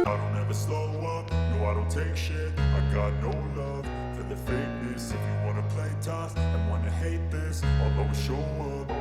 I don't ever slow up, no I don't take shit. I got no love for the fakeness. If you wanna play tough and wanna hate this, I'll always show up.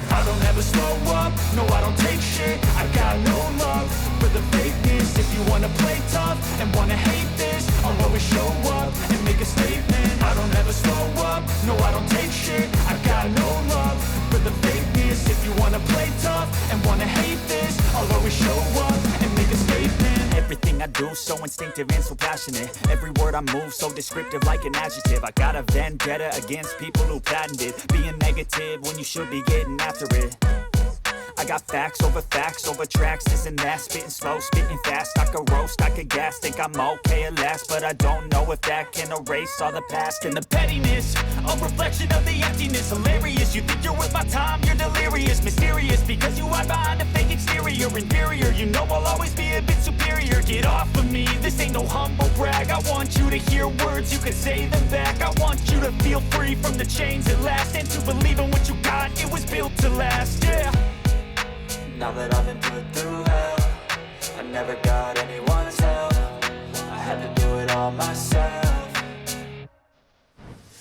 I don't ever slow up, no I don't take shit. I got no love for the fakeness. If you wanna play tough and wanna hate this, I'll always show up and make a statement. I don't ever slow up, no I don't take shit. I got no love for the fakeness. If you wanna play tough and wanna hate this, I'll always show up and make a statement. Everything I do so instinctive and so passionate. Every word I move so descriptive like an adjective. I got a vendetta against people who patented being negative when you should be getting after it. I got facts over tracks, this and that. Spitting slow, spitting fast. I could roast, I could gas. Think I'm okay at last, but I don't know if that can erase all the past. And the pettiness, a reflection of the emptiness. Hilarious, you think you're worth my time, you're delirious. Mysterious, because you hide behind a fake exterior. Inferior, you know I'll always be a bit superior. Get off of me, this ain't no humble brag. I want you to hear words, you can say them back. I want you to feel free from the chains at last, and to believe in what you got, it was built to last, yeah. Now that I've been put through hell, I never got anyone's help. I had to do it all myself.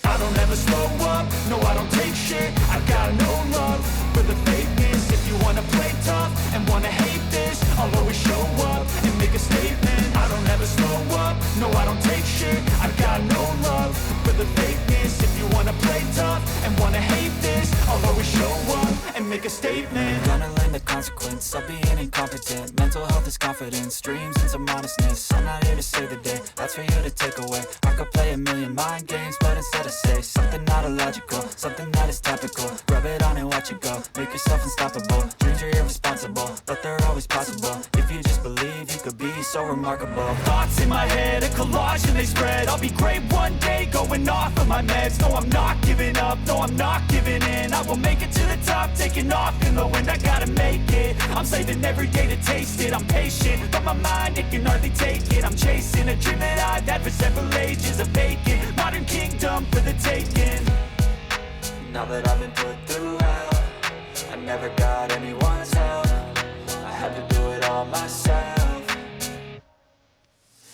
I don't ever slow up, no I don't take shit. I got no love for the fakeness. If you wanna play tough and wanna hate this, I'll always show up and make a statement. I don't ever slow up, no I don't take shit. I got no love for the fakeness. If you wanna play tough and wanna hate this, I'll always show up and make a statement. Gonna learn the consequence of being incompetent. Mental health is confidence, dreams and some honestness. I'm not here to save the day, that's for you to take away. I could play a million mind games, but instead I say something not illogical, something that is topical. Rub it on and watch it go, make yourself unstoppable. Dreams are irresponsible, but they're always possible. If you just believe, you could be so remarkable. Thoughts in my head, a collage and they spread. I'll be great one day, going off of my meds. No, I'm not giving up, no, I'm not giving in. I will make it to the top, taking off in the wind. I gotta make it, I'm saving every day to taste it. I'm patient, but my mind, it can hardly take it. I'm chasing a dream that I've had for several ages. A vacant, modern kingdom for the taking. Now that I've been put through hell, I never got anyone's help. I had to do it all myself.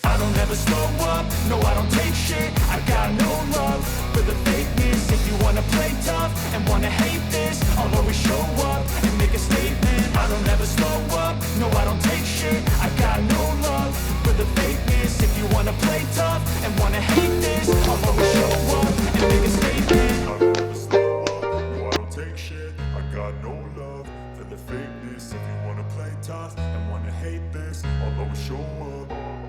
I don't ever slow up, no I don't take shit. I got no love for the fakeness. If you wanna play tough and wanna hate this, I'll always show up and make a statement. I don't ever slow up, no I don't take shit. I got no love for the fakeness. If you wanna play tough and wanna hate this, I'll always show up and make a statement. I don't ever slow up, no I don't take shit. I got no love for the fakeness. If you wanna play tough and wanna hate this, I'll always show up.